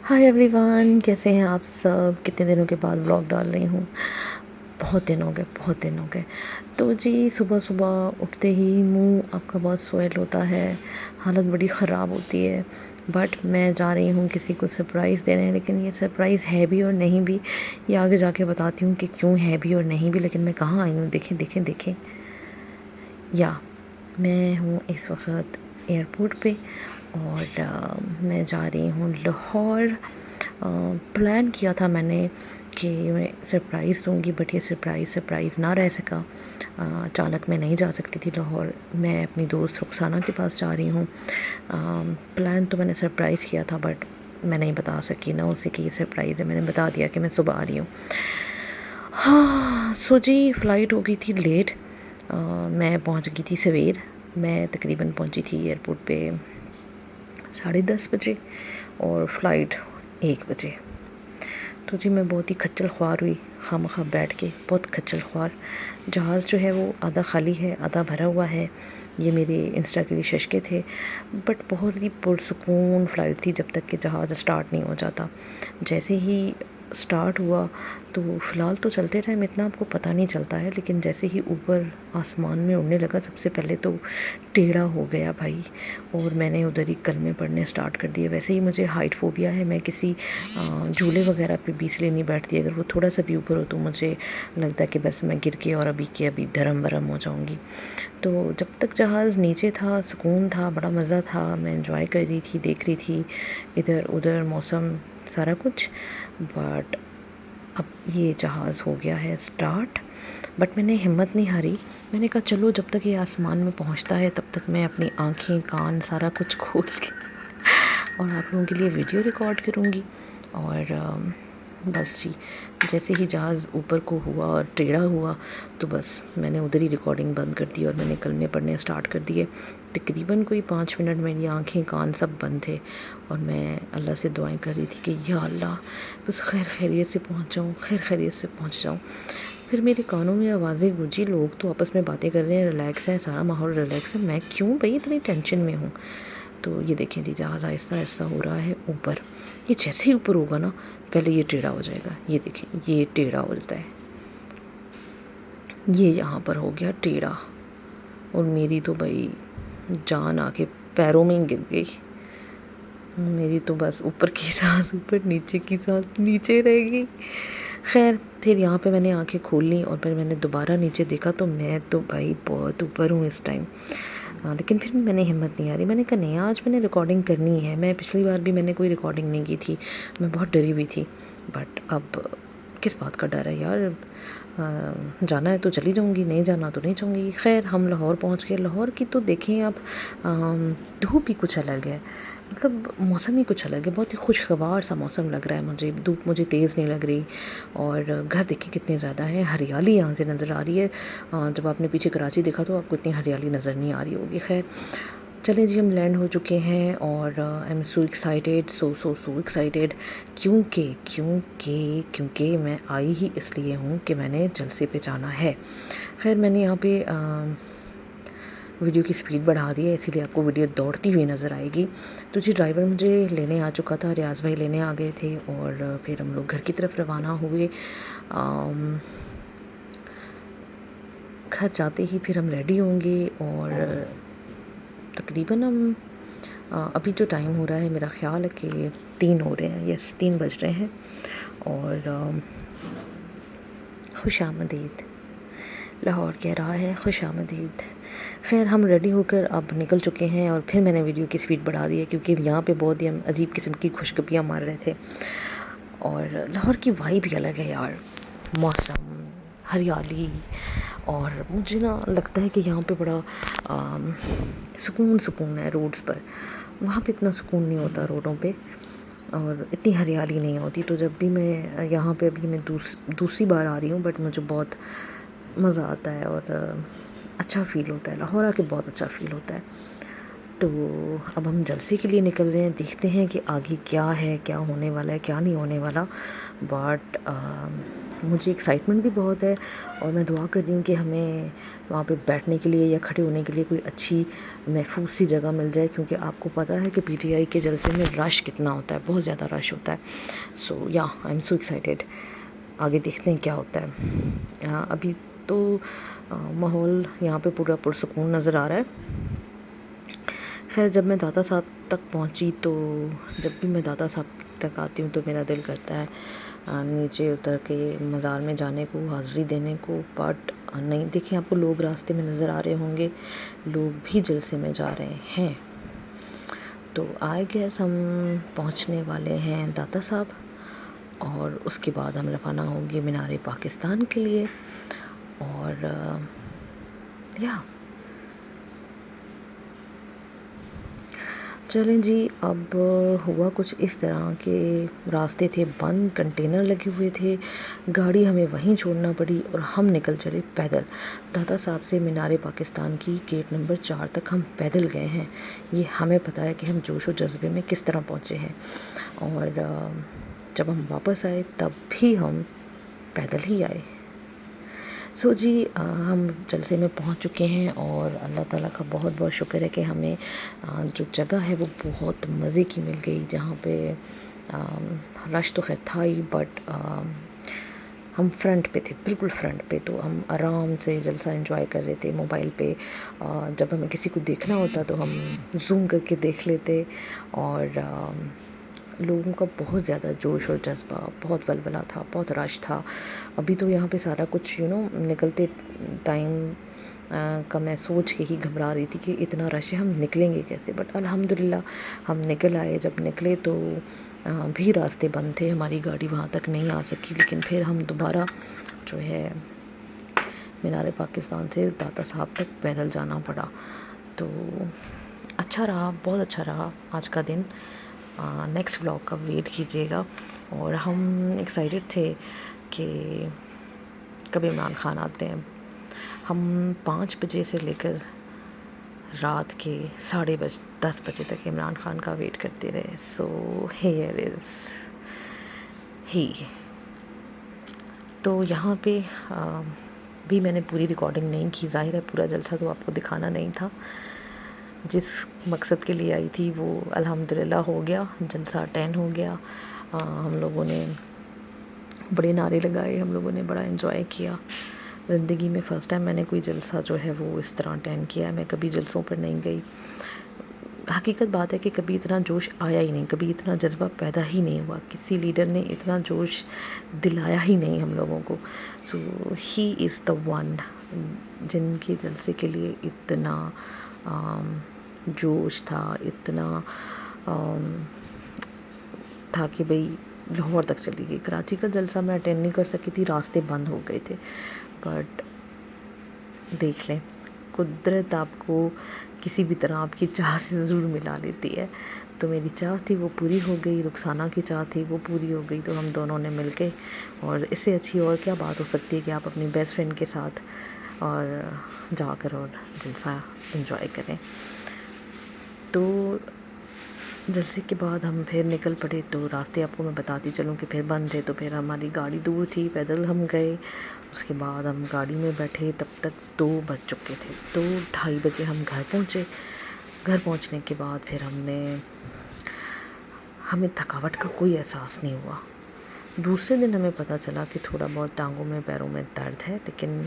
High every one, کیسے ہیں آپ سب؟ کتنے دنوں کے بعد ولاگ ڈال رہی ہوں. بہت دن ہو گئے، بہت دن ہو گئے. تو جی صبح صبح اٹھتے ہی منہ آپ کا بہت سویل ہوتا ہے، حالت بڑی خراب ہوتی ہے. بٹ میں جا رہی ہوں کسی کو سرپرائز دینے، لیکن یہ سرپرائز ہے بھی اور نہیں بھی، یہ آگے جا کے بتاتی ہوں کہ کیوں ہے بھی اور نہیں بھی. لیکن میں کہاں آئی ہوں، دیکھیں دیکھیں دیکھیں. یا میں ہوں اس وقت ایئرپورٹ پہ اور میں جا رہی ہوں لاہور. پلان کیا تھا میں نے کہ میں سرپرائز دوں گی، بٹ یہ سرپرائز نہ رہ سکا. اچانک میں نہیں جا سکتی تھی لاہور. میں اپنی دوست رخسانہ کے پاس جا رہی ہوں. پلان تو میں نے سرپرائز کیا تھا، بٹ میں نہیں بتا سکی نہ اسے کہ یہ سرپرائز ہے. میں نے بتا دیا کہ میں صبح آ رہی ہوں. ہاں سو جی فلائٹ ہو گئی تھی لیٹ. میں پہنچ گئی تھی سویر. میں تقریباً پہنچی تھی ایئرپورٹ پہ 10:30 بجے اور فلائٹ 1 بجے. تو جی میں بہت ہی کھچل خوار ہوئی، خواہ بیٹھ کے بہت کھچل خوار. جہاز جو ہے وہ آدھا خالی ہے آدھا بھرا ہوا ہے. یہ میرے انسٹا کے لیے ششکے تھے، بٹ بہت ہی پرسکون فلائٹ تھی جب تک کہ جہاز اسٹارٹ نہیں ہو جاتا. جیسے ہی اسٹارٹ ہوا تو فی الحال تو چلتے ٹائم اتنا آپ کو پتہ نہیں چلتا ہے، لیکن جیسے ہی اوپر آسمان میں اڑنے لگا سب سے پہلے تو ٹیڑھا ہو گیا بھائی. اور میں نے ادھر ہی کلمے پڑھنے اسٹارٹ کر دیے. ویسے ہی مجھے ہائٹ فوبیا ہے، میں کسی جھولے وغیرہ پہ بھی اس لیے نہیں بیٹھتی. اگر وہ تھوڑا سا بھی اوپر ہو تو مجھے لگتا ہے کہ بس میں گر کے اور ابھی دھرم برم ہو جاؤں گی. تو جب تک جہاز نیچے تھا سکون تھا، بڑا مزہ تھا. میں انجوائے کر رہی تھی، دیکھ رہی تھی ادھر ادھر موسم سارا کچھ. بٹ اب یہ جہاز ہو گیا ہے اسٹارٹ. بٹ میں نے ہمت نہیں ہاری. میں نے کہا چلو جب تک یہ آسمان میں پہنچتا ہے تب تک میں اپنی آنکھیں کان سارا کچھ کھول کے اور آپ لوگوں کے لیے ویڈیو ریکارڈ کروں گی. اور بس جی جیسے ہی جہاز اوپر کو ہوا اور ٹیڑھا ہوا تو بس میں نے ادھر ہی ریکارڈنگ بند کر دی اور میں نے کلمے پڑھنے اسٹارٹ کر دیے. تقریباً کوئی 5 منٹ میری آنکھیں کان سب بند تھے اور میں اللہ سے دعائیں کر رہی تھی کہ یا اللہ بس خیر خیریت سے پہنچ جاؤں، خیر خیریت سے پہنچ جاؤں. پھر میرے کانوں میں آوازیں گونجی، لوگ تو آپس میں باتیں کر رہے ہیں، ریلیکس ہیں، سارا ماحول ریلیکس ہے. میں کیوں بھئی اتنی ٹینشن میں ہوں؟ تو یہ دیکھیں جی جہاز آہستہ آہستہ ہو رہا ہے اوپر. یہ جیسے ہی اوپر ہوگا نا پہلے یہ ٹیڑھا ہو جائے گا. یہ دیکھیں یہ ٹیڑھا ہوتا ہے، یہ یہاں پر ہو گیا ٹیڑھا. اور میری تو بھائی جان آ کے پیروں میں ہی گر گئی. میری تو بس اوپر کی سانس اوپر، نیچے کی سانس نیچے رہ گئی. خیر پھر یہاں پہ میں نے آنکھیں کھول لیں اور پھر میں نے دوبارہ نیچے دیکھا تو میں تو بھائی بہت اوپر ہوں اس ٹائم. لیکن پھر میں نے ہمت نہیں ہاری. میں نے کہا نہیں آج میں نے ریکارڈنگ کرنی ہے. میں پچھلی بار بھی میں نے کوئی ریکارڈنگ نہیں کی تھی، میں بہت ڈری ہوئی تھی. بٹ اب کس بات کا ڈر ہے یار، جانا ہے تو چلی جاؤں گی، نہیں جانا تو نہیں جاؤں گی. خیر ہم لاہور پہنچ گئے. لاہور کی تو دیکھیں آپ دھوپ ہی کچھ الگ ہے، مطلب موسم ہی کچھ الگ ہے. بہت ہی خوشگوار سا موسم لگ رہا ہے مجھے. دھوپ مجھے تیز نہیں لگ رہی. اور گھر دیکھیں کتنے زیادہ ہیں، ہریالی یہاں سے نظر آ رہی ہے. جب آپ نے پیچھے کراچی دیکھا تو آپ کو اتنی ہریالی نظر نہیں آ رہی ہوگی. خیر چلیں جی ہم لینڈ ہو چکے ہیں اور I am so excited, so excited. کیونکہ میں آئی ہی اس لیے ہوں کہ میں نے جلسے پہ جانا ہے. خیر میں نے یہاں پہ ویڈیو کی سپیڈ بڑھا دی ہے، اسی لیے آپ کو ویڈیو دوڑتی ہوئی نظر آئے گی. تو جی ڈرائیور مجھے لینے آ چکا تھا، ریاض بھائی لینے آ گئے تھے اور پھر ہم لوگ گھر کی طرف روانہ ہوئے. گھر جاتے ہی پھر ہم ریڈی ہوں گے اور تقریباً ہم ابھی جو ٹائم ہو رہا ہے میرا خیال ہے کہ 3 ہو رہے ہیں، یس 3 بج رہے ہیں. اور خوش آمدید لاہور کہہ رہا ہے، خوش آمدید. خیر ہم ریڈی ہو کر اب نکل چکے ہیں اور پھر میں نے ویڈیو کی سپیڈ بڑھا دی ہے کیونکہ یہاں پہ بہت ہی ہم عجیب قسم کی خوشگپیاں مار رہے تھے. اور لاہور کی وائب بھی الگ ہے یار، موسم، ہریالی. اور مجھے نا لگتا ہے کہ یہاں پہ بڑا سکون ہے روڈز پر. وہاں پہ اتنا سکون نہیں ہوتا روڈوں پہ اور اتنی ہریالی نہیں ہوتی. تو جب بھی میں یہاں پہ ابھی میں دوسری بار آ رہی ہوں بٹ مجھے بہت مزہ آتا ہے اور اچھا فیل ہوتا ہے. لاہور آ کے بہت اچھا فیل ہوتا ہے. تو اب ہم جلسے کے لیے نکل رہے ہیں، دیکھتے ہیں کہ آگے کیا ہے، کیا ہونے والا ہے، کیا نہیں ہونے والا. بٹ مجھے ایکسائٹمنٹ بھی بہت ہے، اور میں دعا کر رہی ہوں کہ ہمیں وہاں پہ بیٹھنے کے لیے یا کھڑے ہونے کے لیے کوئی اچھی محفوظ سی جگہ مل جائے، کیونکہ آپ کو پتہ ہے کہ پی ٹی آئی کے جلسے میں رش کتنا ہوتا ہے، بہت زیادہ رش ہوتا ہے. سو یا آئی ایم سو ایکسائٹیڈ. آگے دیکھتے ہیں کیا ہوتا ہے. ابھی تو ماحول یہاں پہ پورا پرسکون نظر آ رہا ہے. خیر جب میں داتا صاحب تک پہنچی تو جب بھی میں داتا صاحب تک آتی ہوں تو میرا دل کرتا ہے نیچے اتر کے مزار میں جانے کو، حاضری دینے کو، بٹ نہیں. دیکھیں آپ کو لوگ راستے میں نظر آ رہے ہوں گے، لوگ بھی جلسے میں جا رہے ہیں. تو آئی گیس ہم پہنچنے والے ہیں داتا صاحب، اور اس کے بعد ہم روانہ ہوں گے مینار پاکستان کے لیے. اور یا چلیں جی. اب ہوا کچھ اس طرح کہ راستے تھے بند، کنٹینر لگے ہوئے تھے، گاڑی ہمیں وہیں چھوڑنا پڑی اور ہم نکل چلے پیدل. داتا صاحب سے مینار پاکستان کی گیٹ نمبر 4 تک ہم پیدل گئے ہیں. یہ ہمیں پتہ ہے کہ ہم جوش و جذبے میں کس طرح پہنچے ہیں. اور جب ہم واپس آئے تب بھی ہم پیدل ہی آئے. سو جی ہم جلسے میں پہنچ چکے ہیں، اور اللہ تعالیٰ کا بہت بہت شکر ہے کہ ہمیں جو جگہ ہے وہ بہت مزے کی مل گئی، جہاں پہ رش تو خیر تھا ہی، بٹ ہم فرنٹ پہ تھے، بالکل فرنٹ پہ. تو ہم آرام سے جلسہ انجوائے کر رہے تھے موبائل پہ. جب ہمیں کسی کو دیکھنا ہوتا تو ہم زوم کر کے دیکھ لیتے. اور لوگوں کا بہت زیادہ جوش اور جذبہ، بہت ولولہ تھا، بہت رش تھا. ابھی تو یہاں پہ سارا کچھ نکلتے ٹائم کا میں سوچ کے ہی گھبرا رہی تھی کہ اتنا رش ہے، ہم نکلیں گے کیسے. بٹ الحمدللہ ہم نکل آئے. جب نکلے تو بھی راستے بند تھے، ہماری گاڑی وہاں تک نہیں آ سکی. لیکن پھر ہم دوبارہ جو ہے مینار پاکستان سے داتا صاحب تک پیدل جانا پڑا. تو اچھا رہا، بہت اچھا رہا آج کا دن. نیکسٹ ولاگ کا ویٹ کیجیے گا. اور ہم ایکسائٹیڈ تھے کہ کب عمران خان آتے ہیں. ہم 5 بجے سے لے کر رات کے 10:30 بجے تک عمران خان کا ویٹ کرتے رہے. سو ہیئر از ہی. تو یہاں پہ بھی میں نے پوری ریکارڈنگ نہیں کی، ظاہر ہے پورا جلسہ تو آپ کو دکھانا نہیں تھا. جس مقصد کے لیے آئی تھی وہ الحمدللہ ہو گیا، جلسہ اٹینڈ ہو گیا. ہم لوگوں نے بڑے نعرے لگائے، ہم لوگوں نے بڑا انجوائے کیا. زندگی میں فرسٹ ٹائم میں نے کوئی جلسہ جو ہے وہ اس طرح اٹینڈ کیا ہے. میں کبھی جلسوں پر نہیں گئی. حقیقت بات ہے کہ کبھی اتنا جوش آیا ہی نہیں، کبھی اتنا جذبہ پیدا ہی نہیں ہوا، کسی لیڈر نے اتنا جوش دلایا ہی نہیں ہم لوگوں کو. سو ہی از دا ون جن کے جلسے کے لیے اتنا جوش تھا، اتنا تھا کہ بھئی لاہور تک چلی گئی. کراچی کا جلسہ میں اٹینڈ نہیں کر سکی تھی، راستے بند ہو گئے تھے. بٹ دیکھ لیں، قدرت آپ کو کسی بھی طرح آپ کی چاہ سے ضرور ملا لیتی ہے. تو میری چاہ تھی وہ پوری ہو گئی، رخسانہ کی چاہ تھی وہ پوری ہو گئی. تو ہم دونوں نے مل کے، اور اس سے اچھی اور کیا بات ہو سکتی ہے کہ آپ اپنی بیسٹ فرینڈ کے ساتھ اور جا کر اور جلسہ انجوائے کریں. تو جلسے کے بعد ہم پھر نکل پڑے. تو راستے آپ کو میں بتاتی چلوں کہ پھر بند تھے. تو پھر ہماری گاڑی دور تھی، پیدل ہم گئے. اس کے بعد ہم گاڑی میں بیٹھے، تب تک 2 بج چکے تھے. 2:30 بجے ہم گھر پہنچے. گھر پہنچنے کے بعد پھر ہمیں تھکاوٹ کا کوئی احساس نہیں ہوا. دوسرے دن ہمیں پتہ چلا کہ تھوڑا بہت ٹانگوں میں پیروں میں درد ہے، لیکن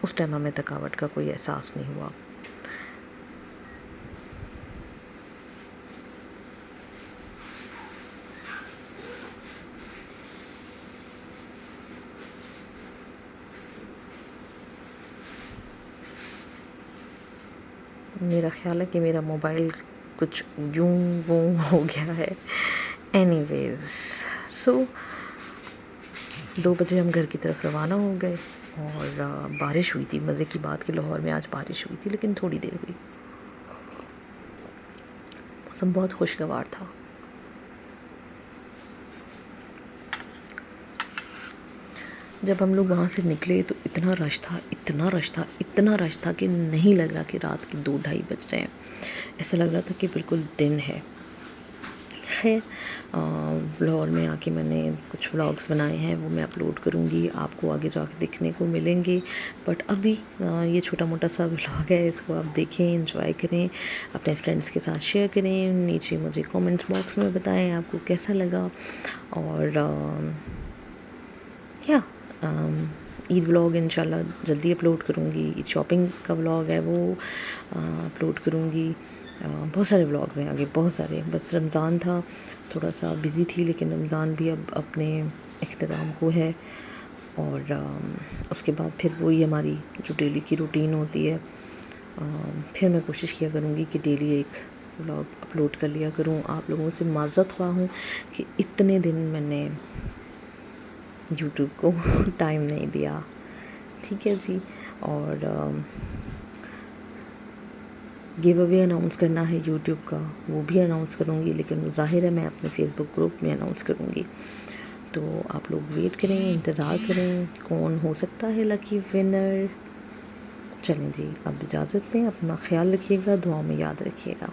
اس ٹائم ہمیں تھکاوٹ کا کوئی احساس نہیں ہوا. میرا خیال ہے کہ میرا موبائل کچھ یوں ووں ہو گیا ہے. اینی ویز سو 2 بجے ہم گھر کی طرف روانہ ہو گئے. اور بارش ہوئی تھی. مزے کی بات کہ لاہور میں آج بارش ہوئی تھی، لیکن تھوڑی دیر ہوئی. موسم بہت خوشگوار تھا. جب ہم لوگ وہاں سے نکلے تو اتنا رش تھا، اتنا رش تھا، اتنا رش تھا کہ نہیں لگ رہا کہ رات کے 2-2:30 بج رہے ہیں. ایسا لگ رہا تھا کہ بالکل دن ہے. خیر لاہور میں آ کے میں نے کچھ ولاگس بنائے ہیں، وہ میں اپلوڈ کروں گی، آپ کو آگے جا کے دیکھنے کو ملیں گے. بٹ ابھی یہ چھوٹا موٹا سا ولاگ ہے، اس کو آپ دیکھیں، انجوائے کریں، اپنے فرینڈس کے ساتھ شیئر کریں. نیچے مجھے کامنٹ باکس میں بتائیں آپ کو کیسا لگا. اور کیا عید ولاگ انشاءاللہ جلدی اپلوڈ کروں گی. عید شاپنگ کا ولاگ ہے وہ اپلوڈ کروں گی. بہت سارے ولاگز ہیں آگے، بہت سارے. بس رمضان تھا، تھوڑا سا بزی تھی، لیکن رمضان بھی اب اپنے اختتام کو ہے. اور اس کے بعد پھر وہی ہماری جو ڈیلی کی روٹین ہوتی ہے. پھر میں کوشش کیا کروں گی کہ ڈیلی ایک ولاگ اپلوڈ کر لیا کروں. آپ لوگوں سے معذرت خواہ ہوں کہ اتنے دن میں نے یوٹیوب کو ٹائم نہیں دیا. ٹھیک ہے جی. اور گیو اوے اناؤنس کرنا ہے یوٹیوب کا، وہ بھی اناؤنس کروں گی، لیکن وہ ظاہر ہے میں اپنے فیس بک گروپ میں اناؤنس کروں گی. تو آپ لوگ ویٹ کریں، انتظار کریں کون ہو سکتا ہے لکی ونر. چلیں جی اب اجازت دیں، اپنا خیال رکھیے گا، دعاؤں میں یاد رکھیے گا.